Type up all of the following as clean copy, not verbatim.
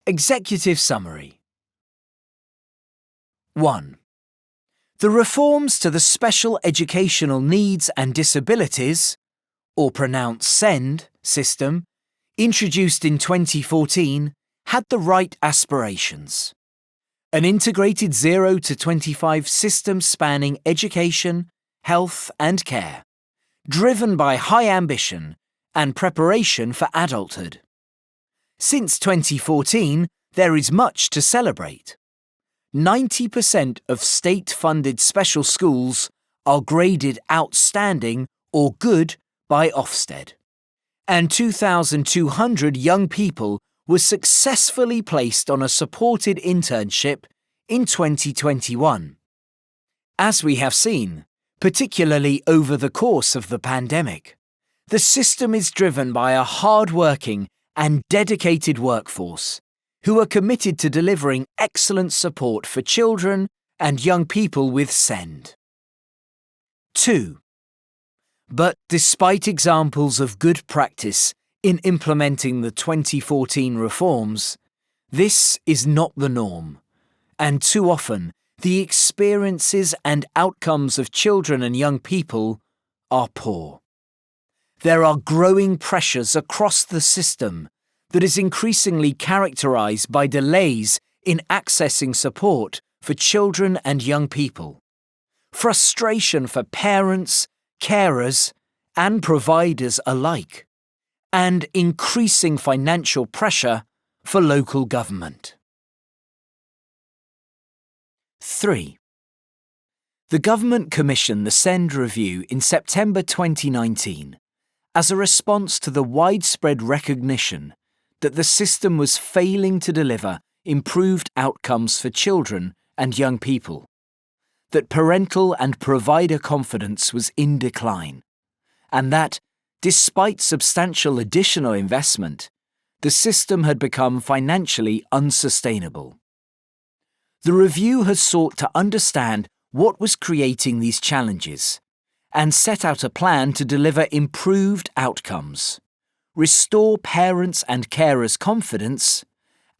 Executive Summary 1. The reforms to the Special Educational Needs and Disabilities, or pronounced SEND, system, introduced in 2014, had the right aspirations. An integrated 0 to 25 system spanning education, health and care, driven by high ambition and preparation for adulthood. Since 2014, there is much to celebrate. 90% of state-funded special schools are graded outstanding or good by Ofsted, and 2,200 young people were successfully placed on a supported internship in 2021. As we have seen, particularly over the course of the pandemic, the system is driven by a hard-working and dedicated workforce who are committed to delivering excellent support for children and young people with SEND. 2. But despite examples of good practice in implementing the 2014 reforms, this is not the norm, and too often the experiences and outcomes of children and young people are poor. There are growing pressures across the system that is increasingly characterized by delays in accessing support for children and young people, frustration for parents, carers, and providers alike, and increasing financial pressure for local government. 3. The government commissioned the SEND review in September 2019 as a response to the widespread recognition that the system was failing to deliver improved outcomes for children and young people, that parental and provider confidence was in decline, and that, despite substantial additional investment, the system had become financially unsustainable. The review has sought to understand what was creating these challenges and set out a plan to deliver improved outcomes, restore parents' and carers' confidence,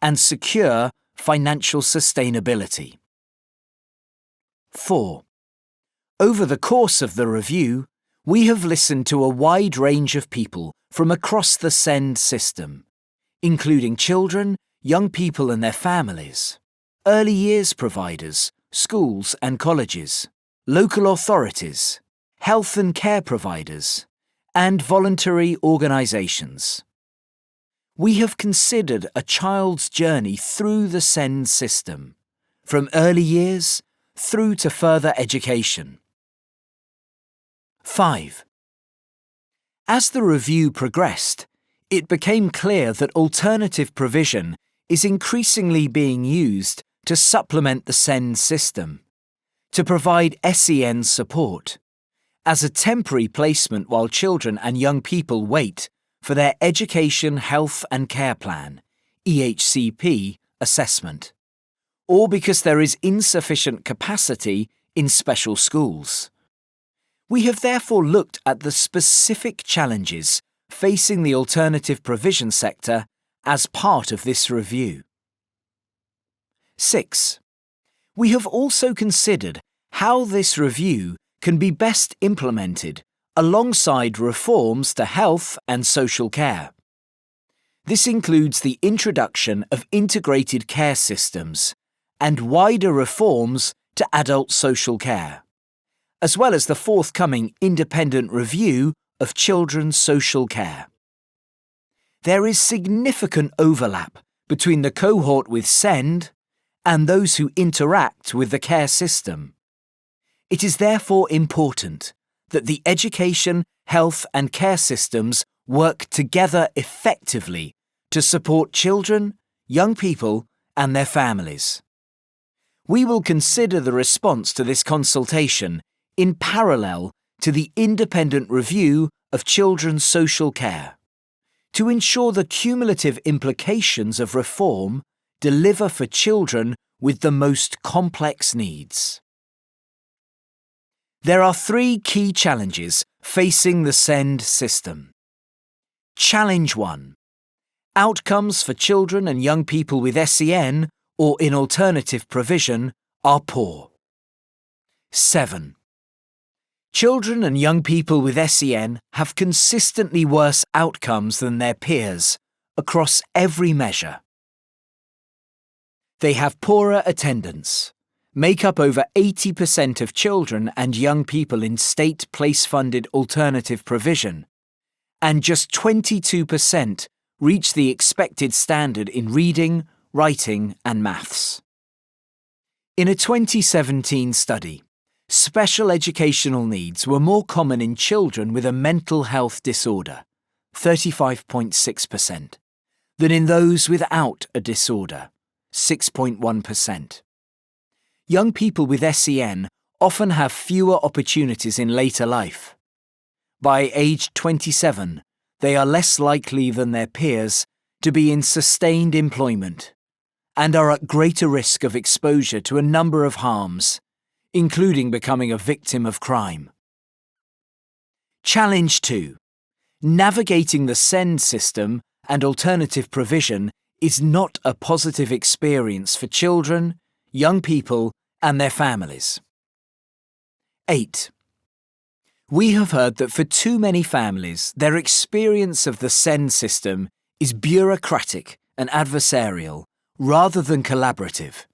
and secure financial sustainability. 4. Over the course of the review, we have listened to a wide range of people from across the SEND system, including children, young people and their families, early years providers, schools and colleges, local authorities, health and care providers, and voluntary organisations. We have considered a child's journey through the SEND system, from early years through to further education. 5. As the review progressed, it became clear that alternative provision is increasingly being used to supplement the SEND system, to provide SEN support, as a temporary placement while children and young people wait for their Education, Health and Care Plan (EHCP) assessment, or because there is insufficient capacity in special schools. We have therefore looked at the specific challenges facing the alternative provision sector as part of this review. 6. We have also considered how this review can be best implemented alongside reforms to health and social care. This includes the introduction of integrated care systems and wider reforms to adult social care, as well as the forthcoming independent review of children's social care. There is significant overlap between the cohort with SEND and those who interact with the care system. It is therefore important that the education, health and care systems work together effectively to support children, young people and their families. We will consider the response to this consultation in parallel to the independent review of children's social care, to ensure the cumulative implications of reform deliver for children with the most complex needs. There are 3 key challenges facing the SEND system. Challenge 1. outcomes for children and young people with SEN or in alternative provision are poor. 7. Children and young people with SEN have consistently worse outcomes than their peers across every measure. They have poorer attendance, make up over 80% of children and young people in state place-funded alternative provision, and just 22% reach the expected standard in reading, writing and maths. In a 2017 study, special educational needs were more common in children with a mental health disorder, 35.6%, than in those without a disorder, 6.1%. Young people with SEN often have fewer opportunities in later life. By age 27, they are less likely than their peers to be in sustained employment and are at greater risk of exposure to a number of harms, including becoming a victim of crime. Challenge 2. Navigating the SEND system and alternative provision is not a positive experience for children, young people, and their families. 8. We have heard that for too many families, their experience of the SEND system is bureaucratic and adversarial rather than collaborative.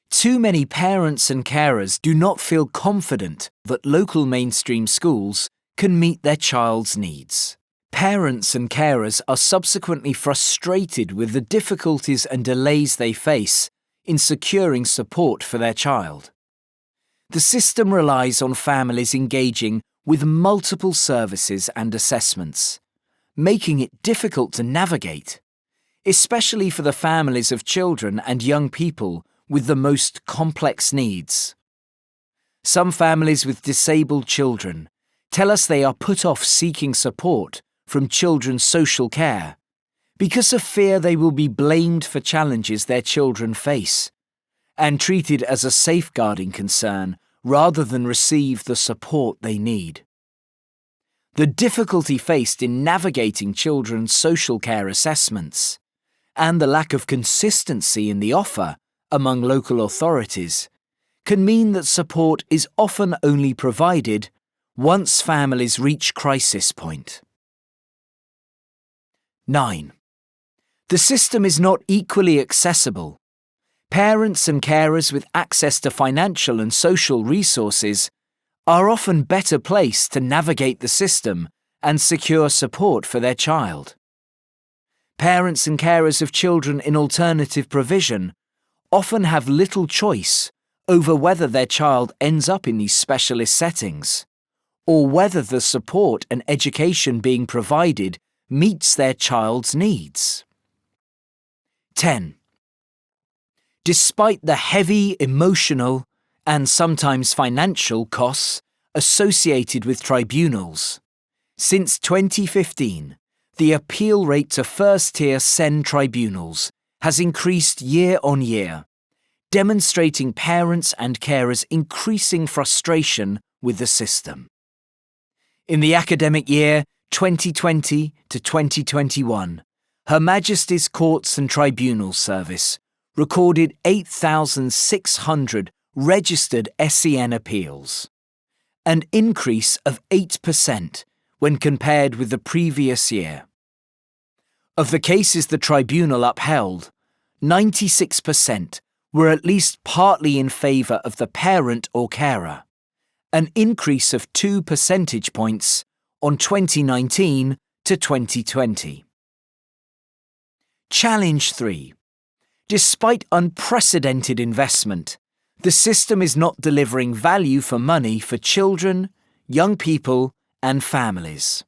Too many parents and carers do not feel confident that local mainstream schools can meet their child's needs. Parents and carers are subsequently frustrated with the difficulties and delays they face in securing support for their child. The system relies on families engaging with multiple services and assessments, making it difficult to navigate, especially for the families of children and young people with the most complex needs. Some families with disabled children tell us they are put off seeking support from children's social care because of fear they will be blamed for challenges their children face and treated as a safeguarding concern rather than receive the support they need. The difficulty faced in navigating children's social care assessments and the lack of consistency in the offer among local authorities can mean that support is often only provided once families reach crisis point. 9. The system is not equally accessible. Parents and carers with access to financial and social resources are often better placed to navigate the system and secure support for their child. Parents and carers of children in alternative provision often have little choice over whether their child ends up in these specialist settings, or whether the support and education being provided meets their child's needs. 10. Despite the heavy emotional and sometimes financial costs associated with tribunals, since 2015, the appeal rate to first-tier SEN tribunals has increased year on year, demonstrating parents and carers' increasing frustration with the system. In the academic year 2020 to 2021, Her Majesty's Courts and Tribunals Service recorded 8,600 registered SEN appeals, an increase of 8% when compared with the previous year. Of the cases the tribunal upheld, 96% were at least partly in favour of the parent or carer, an increase of 2 percentage points on 2019 to 2020. Challenge 3. Despite unprecedented investment, the system is not delivering value for money for children, young people, and families.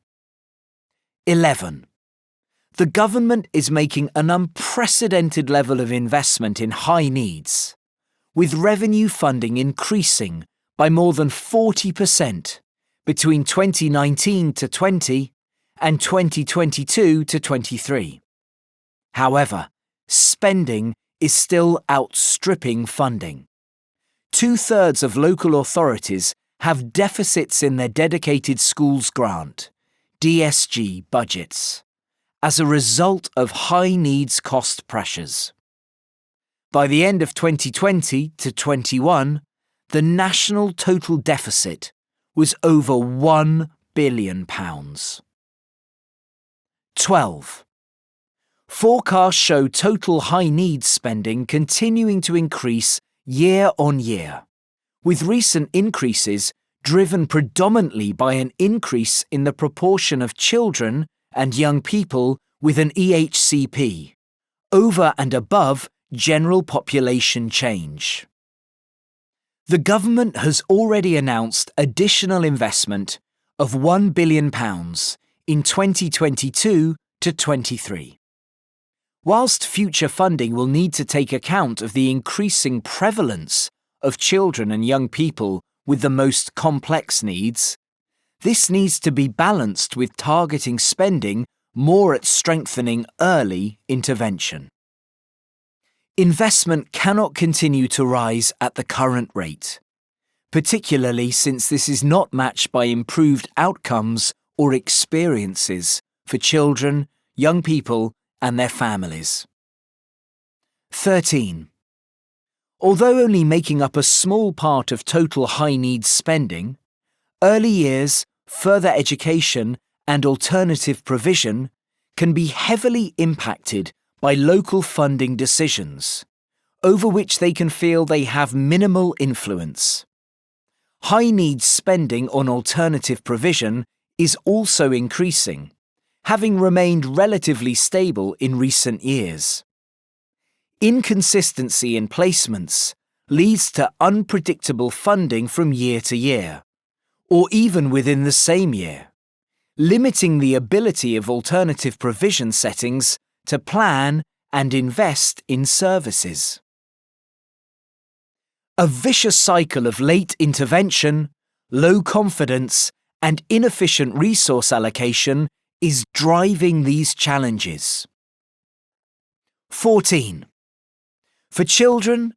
11. The government is making an unprecedented level of investment in high needs, with revenue funding increasing by more than 40% between 2019 to 20 and 2022 to 23. However, spending is still outstripping funding. 2/3 of local authorities have deficits in their dedicated schools grant, DSG budgets, as a result of high needs cost pressures. By the end of 2020 to 21, the national total deficit was over £1 billion. 12. Forecasts show total high needs spending continuing to increase year on year, with recent increases driven predominantly by an increase in the proportion of children and young people with an EHCP, over and above general population change. The government has already announced additional investment of £1 billion in 2022 to 23. Whilst future funding will need to take account of the increasing prevalence of children and young people with the most complex needs, this needs to be balanced with targeting spending more at strengthening early intervention. Investment cannot continue to rise at the current rate, particularly since this is not matched by improved outcomes or experiences for children, young people, and their families. 13. Although only making up a small part of total high needs spending, early years, further education, and alternative provision can be heavily impacted by local funding decisions, over which they can feel they have minimal influence. High needs spending on alternative provision is also increasing, having remained relatively stable in recent years. Inconsistency in placements leads to unpredictable funding from year to year, or even within the same year, limiting the ability of alternative provision settings to plan and invest in services. A vicious cycle of late intervention, low confidence, and inefficient resource allocation is driving these challenges. 14. For children,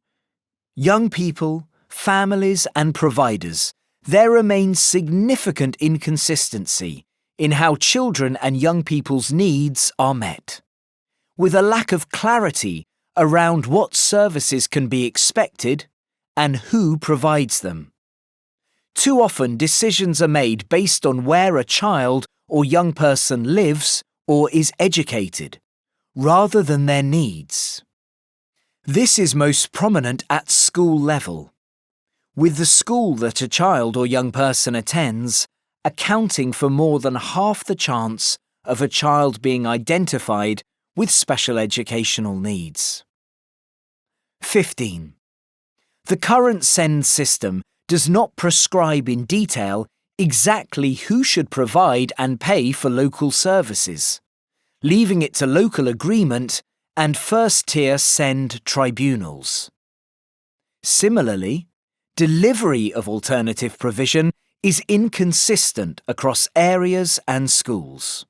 young people, families, and providers, there remains significant inconsistency in how children and young people's needs are met, with a lack of clarity around what services can be expected and who provides them. Too often, decisions are made based on where a child or young person lives or is educated, rather than their needs. This is most prominent at school level, with the school that a child or young person attends accounting for more than half the chance of a child being identified with special educational needs. 15. The current SEND system does not prescribe in detail exactly who should provide and pay for local services, leaving it to local agreement and first-tier SEND tribunals. Similarly, delivery of alternative provision is inconsistent across areas and schools.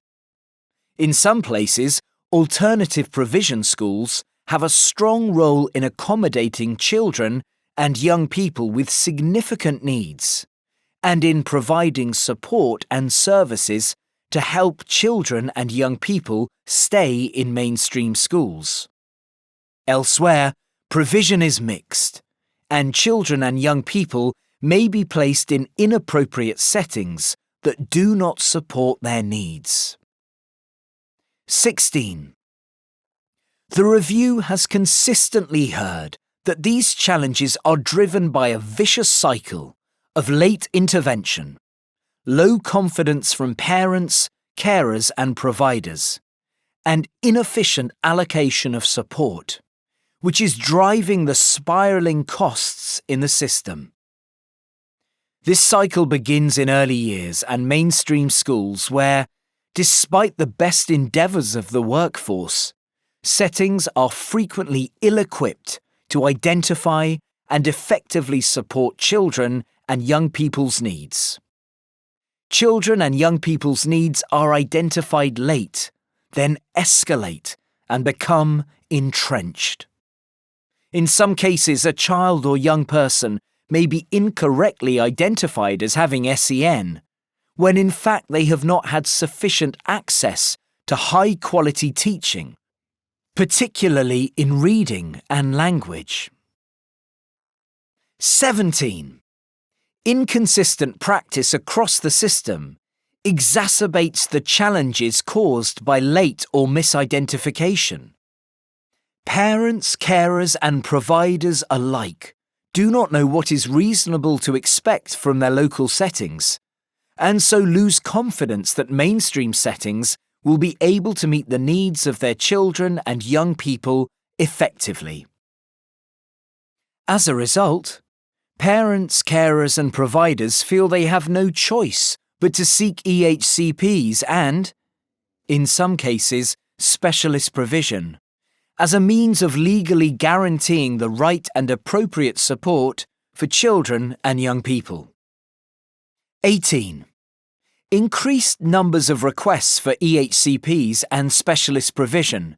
In some places, alternative provision schools have a strong role in accommodating children and young people with significant needs, and in providing support and services to help children and young people stay in mainstream schools. Elsewhere, provision is mixed, and children and young people may be placed in inappropriate settings that do not support their needs. 16. The review has consistently heard that these challenges are driven by a vicious cycle of late intervention, low confidence from parents, carers and providers, and inefficient allocation of support, which is driving the spiralling costs in the system. This cycle begins in early years and mainstream schools where, despite the best endeavours of the workforce, settings are frequently ill-equipped to identify and effectively support children and young people's needs. Children and young people's needs are identified late, then escalate and become entrenched. In some cases, a child or young person may be incorrectly identified as having SEN, when in fact they have not had sufficient access to high-quality teaching, particularly in reading and language. 17. Inconsistent practice across the system exacerbates the challenges caused by late or misidentification. Parents, carers and providers alike do not know what is reasonable to expect from their local settings, and so lose confidence that mainstream settings will be able to meet the needs of their children and young people effectively. As a result, parents, carers and providers feel they have no choice but to seek EHCPs and, in some cases, specialist provision, as a means of legally guaranteeing the right and appropriate support for children and young people. 18. Increased numbers of requests for EHCPs and specialist provision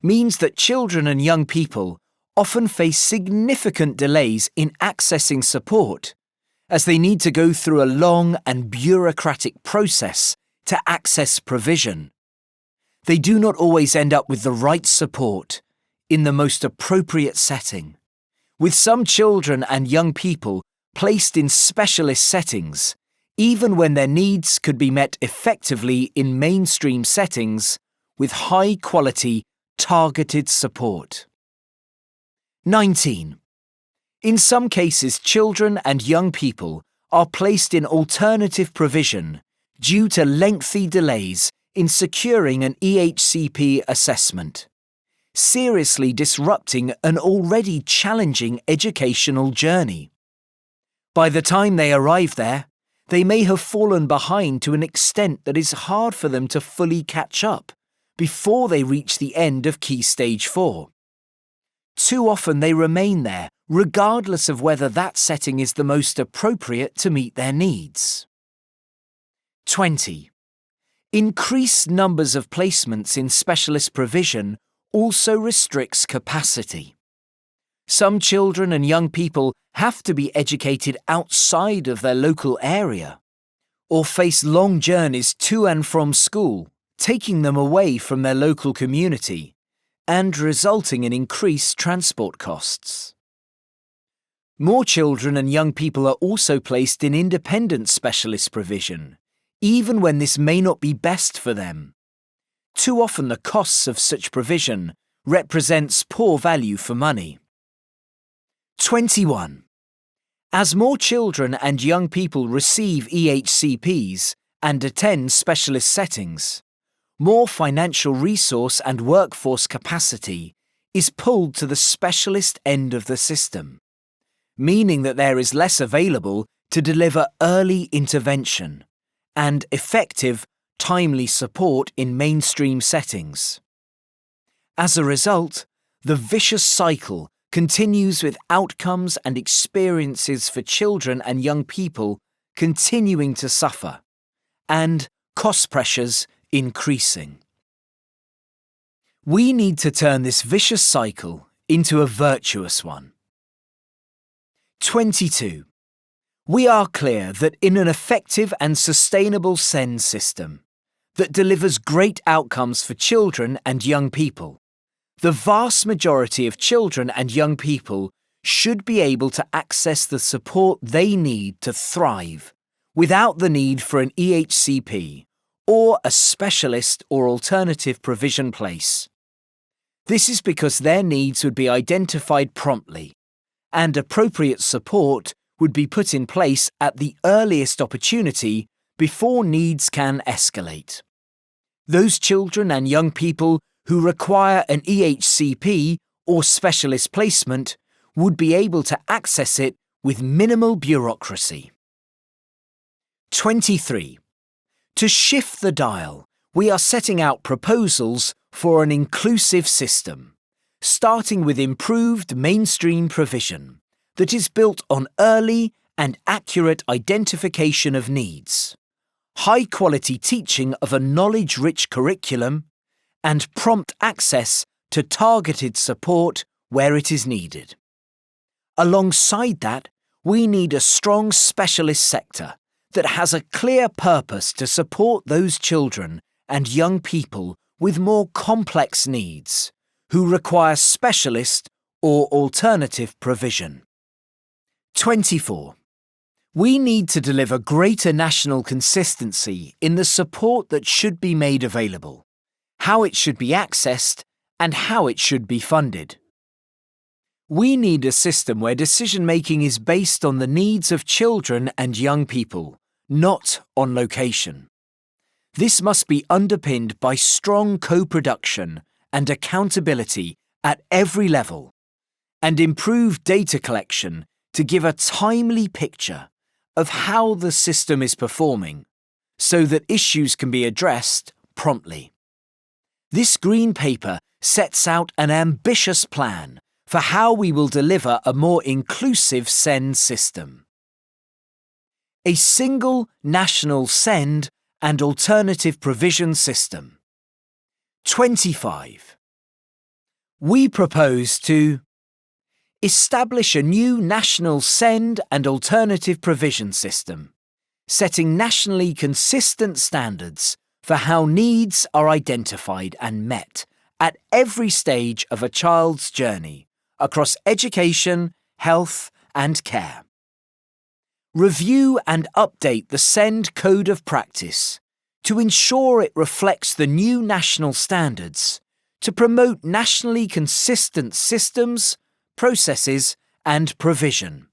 means that children and young people often face significant delays in accessing support, as they need to go through a long and bureaucratic process to access provision. They do not always end up with the right support in the most appropriate setting, with some children and young people placed in specialist settings, even when their needs could be met effectively in mainstream settings with high-quality, targeted support. 19. In some cases, children and young people are placed in alternative provision due to lengthy delays in securing an EHCP assessment, seriously disrupting an already challenging educational journey. By the time they arrive there, they may have fallen behind to an extent that is hard for them to fully catch up before they reach the end of Key Stage 4. Too often they remain there, regardless of whether that setting is the most appropriate to meet their needs. 20. Increased numbers of placements in specialist provision also restricts capacity. Some children and young people have to be educated outside of their local area, or face long journeys to and from school, taking them away from their local community, and resulting in increased transport costs. More children and young people are also placed in independent specialist provision, even when this may not be best for them. Too often the costs of such provision represents poor value for money. 21. As more children and young people receive EHCPs and attend specialist settings, more financial resource and workforce capacity is pulled to the specialist end of the system, meaning that there is less available to deliver early intervention and effective, timely support in mainstream settings. As a result, the vicious cycle continues with outcomes and experiences for children and young people continuing to suffer, and cost pressures increasing. We need to turn this vicious cycle into a virtuous one. 22. We are clear that in an effective and sustainable SEND system that delivers great outcomes for children and young people, the vast majority of children and young people should be able to access the support they need to thrive without the need for an EHCP or a specialist or alternative provision place. This is because their needs would be identified promptly, and appropriate support would be put in place at the earliest opportunity before needs can escalate. Those children and young people who require an EHCP or specialist placement would be able to access it with minimal bureaucracy. 23. To shift the dial, we are setting out proposals for an inclusive system, starting with improved mainstream provision that is built on early and accurate identification of needs, high-quality teaching of a knowledge-rich curriculum, and prompt access to targeted support where it is needed. Alongside that, we need a strong specialist sector that has a clear purpose to support those children and young people with more complex needs who require specialist or alternative provision. 24. We need to deliver greater national consistency in the support that should be made available, how it should be accessed, and how it should be funded. We need a system where decision-making is based on the needs of children and young people, not on location. This must be underpinned by strong co-production and accountability at every level, and improved data collection to give a timely picture of how the system is performing, so that issues can be addressed promptly. This Green Paper sets out an ambitious plan for how we will deliver a more inclusive SEND system. A single national SEND and alternative provision system. 25. We propose to establish a new national SEND and alternative provision system, setting nationally consistent standards for how needs are identified and met at every stage of a child's journey across education, health and care. Review and update the SEND Code of Practice to ensure it reflects the new national standards to promote nationally consistent systems, processes and provision.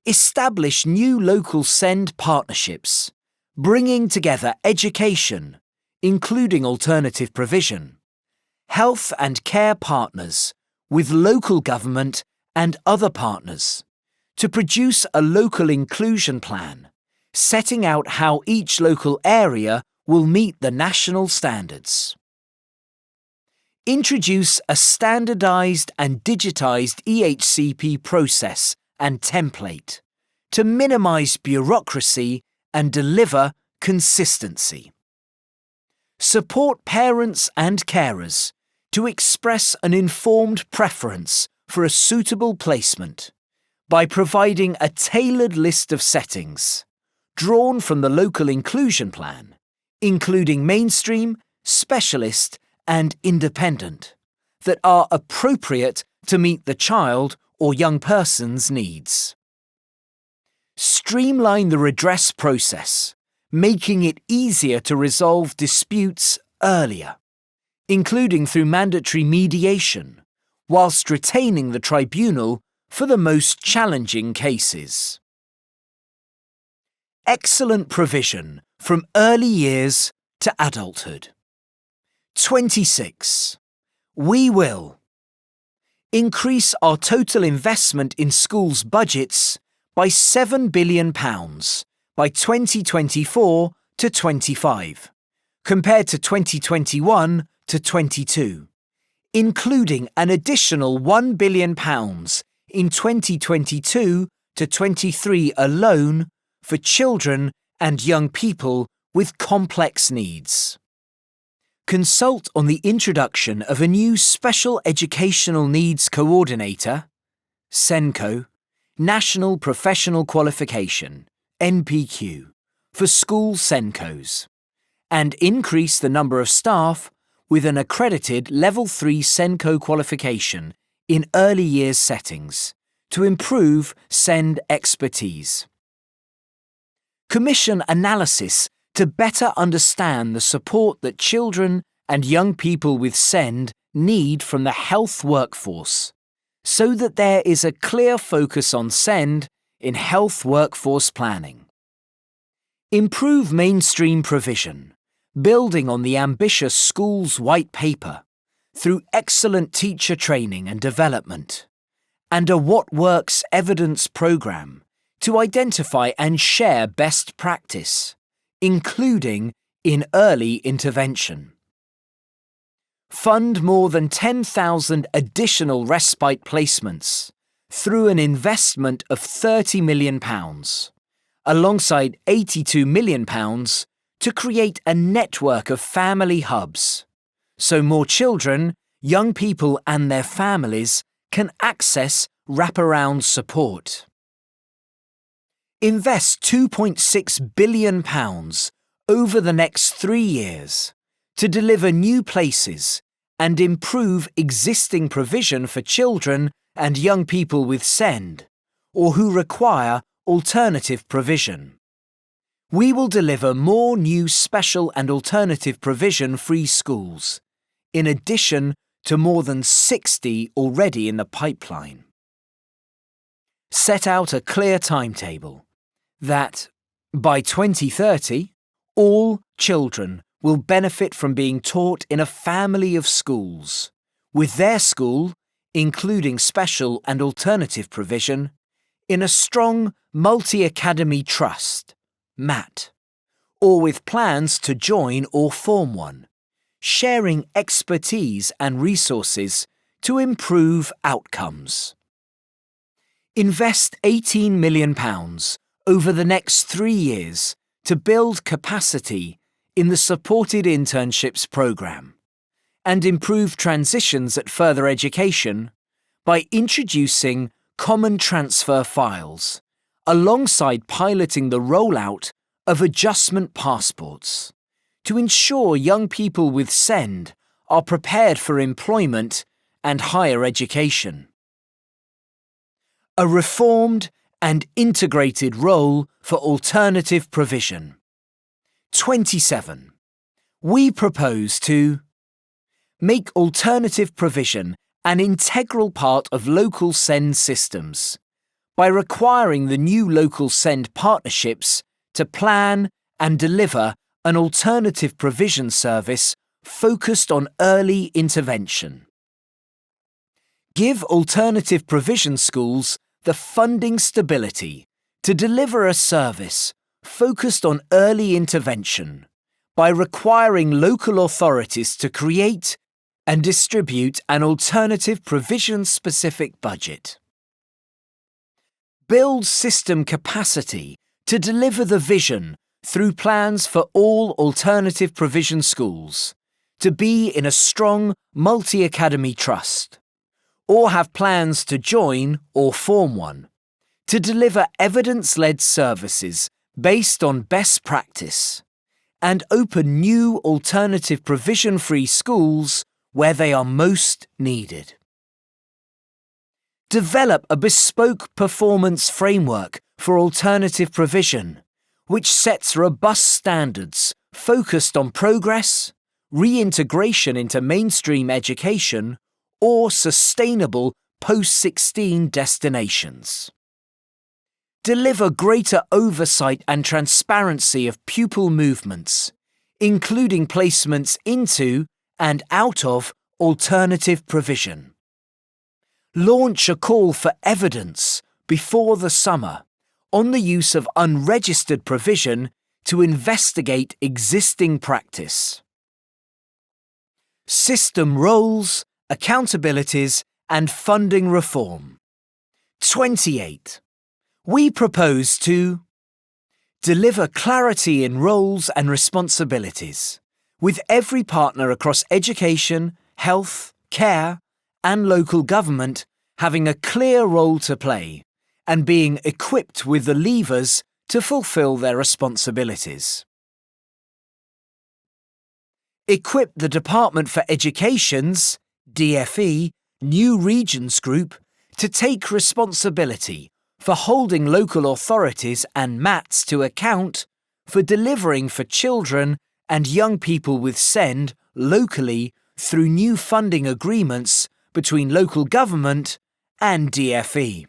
Establish new local SEND partnerships, bringing together education, including alternative provision, health and care partners with local government and other partners to produce a local inclusion plan, setting out how each local area will meet the national standards. Introduce a standardised and digitised EHCP process and template to minimise bureaucracy and deliver consistency. Support parents and carers to express an informed preference for a suitable placement by providing a tailored list of settings drawn from the local inclusion plan, including mainstream, specialist and independent, that are appropriate to meet the child or young person's needs. Streamline the redress process, making it easier to resolve disputes earlier, including through mandatory mediation, whilst retaining the tribunal for the most challenging cases. Excellent provision from early years to adulthood. 26. We will increase our total investment in schools' budgets by £7 billion by 2024 to 25, compared to 2021 to 22, including an additional £1 billion in 2022 to 23 alone for children and young people with complex needs. Consult on the introduction of a new Special Educational Needs Coordinator, SENCO, National Professional Qualification, NPQ, for school SENCOs, and increase the number of staff with an accredited Level 3 SENCO qualification in early years settings to improve SEND expertise. Commission analysis to better understand the support that children and young people with SEND need from the health workforce, so that there is a clear focus on SEND in health workforce planning. Improve mainstream provision, building on the ambitious Schools White Paper, through excellent teacher training and development, and a What Works evidence programme to identify and share best practice, including in early intervention. Fund more than 10,000 additional respite placements through an investment of £30 million, alongside £82 million to create a network of family hubs, so more children, young people and their families can access wraparound support. Invest £2.6 billion over the next 3 years to deliver new places and improve existing provision for children and young people with SEND, or who require alternative provision. We will deliver more new special and alternative provision free schools, in addition to more than 60 already in the pipeline. Set out a clear timetable that, by 2030, all children will benefit from being taught in a family of schools, with their school, including special and alternative provision, in a strong multi-academy trust, MAT, or with plans to join or form one, sharing expertise and resources to improve outcomes. Invest £18 million over the next 3 years to build capacity in the supported internships programme and improve transitions at further education by introducing common transfer files, alongside piloting the rollout of adjustment passports to ensure young people with SEND are prepared for employment and higher education. A reformed and integrated role for alternative provision. 27. We propose to make alternative provision an integral part of local SEND systems by requiring the new local SEND partnerships to plan and deliver an alternative provision service focused on early intervention. Give alternative provision schools the funding stability to deliver a service focused on early intervention by requiring local authorities to create and distribute an alternative provision-specific budget. Build system capacity to deliver the vision through plans for all alternative provision schools to be in a strong multi-academy trust, or have plans to join or form one, to deliver evidence-led services based on best practice, and open new alternative provision-free schools where they are most needed. Develop a bespoke performance framework for alternative provision, which sets robust standards focused on progress, reintegration into mainstream education, or sustainable post-16 destinations. Deliver greater oversight and transparency of pupil movements, including placements into and out of alternative provision. Launch a call for evidence before the summer on the use of unregistered provision to investigate existing practice. System roles, accountabilities, and funding reform. 28. We propose to deliver clarity in roles and responsibilities, with every partner across education, health, care, and local government having a clear role to play and being equipped with the levers to fulfil their responsibilities. Equip the Department for Education's DFE New Regions Group to take responsibility for holding local authorities and MATs to account for delivering for children and young people with SEND locally through new funding agreements between local government and DFE.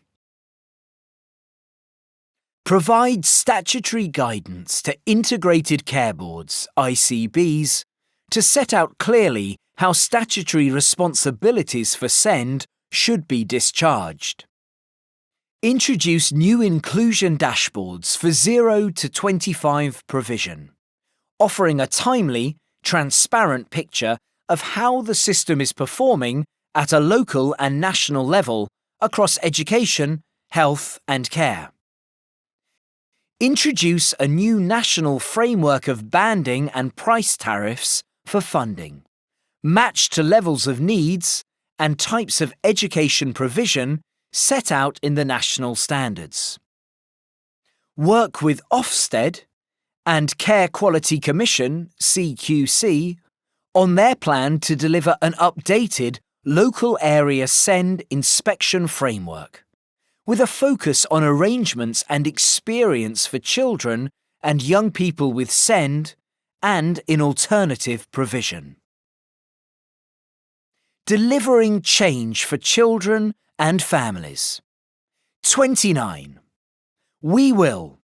Provide statutory guidance to integrated care boards, ICBs, to set out clearly how statutory responsibilities for SEND should be discharged. Introduce new inclusion dashboards for 0 to 25 provision, offering a timely, transparent picture of how the system is performing at a local and national level across education, health and care. Introduce a new national framework of banding and price tariffs for funding, matched to levels of needs and types of education provision set out in the national standards. Work with Ofsted and Care Quality Commission, CQC, on their plan to deliver an updated local area SEND inspection framework, with a focus on arrangements and experience for children and young people with SEND and in alternative provision. Delivering change for children and families. 29. We will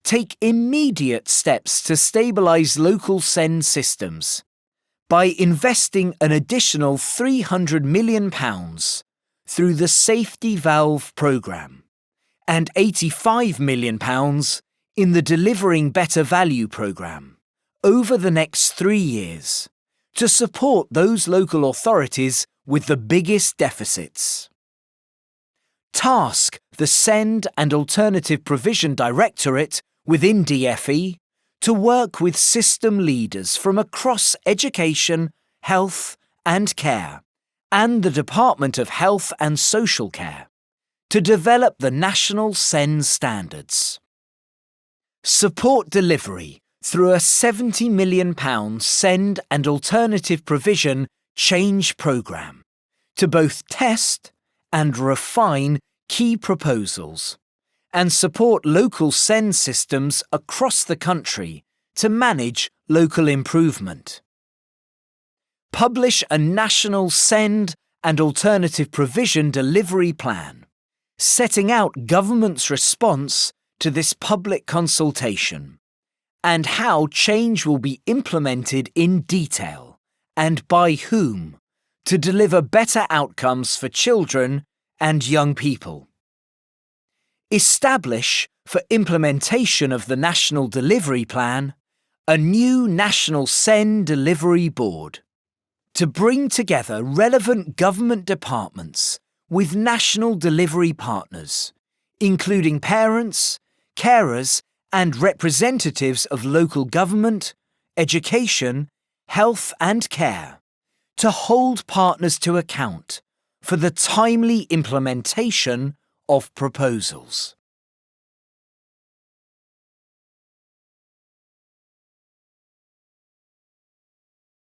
take immediate steps to stabilise local SEND systems by investing an additional £300 million through the Safety Valve programme and £85 million in the Delivering Better Value programme over the next 3 years to support those local authorities with the biggest deficits. Task the SEND and Alternative Provision Directorate within DFE to work with system leaders from across education, health and care and the Department of Health and Social Care to develop the national SEND standards. Support delivery through a £70 million SEND and Alternative Provision change programme to both test and refine key proposals and support local SEND systems across the country to manage local improvement. Publish a national SEND and Alternative Provision delivery plan, setting out government's response to this public consultation and how change will be implemented in detail and by whom to deliver better outcomes for children and young people. Establish, for implementation of the National Delivery Plan, a new National SEND Delivery Board to bring together relevant government departments with national delivery partners, including parents, carers and representatives of local government, education, health and care, to hold partners to account for the timely implementation of proposals.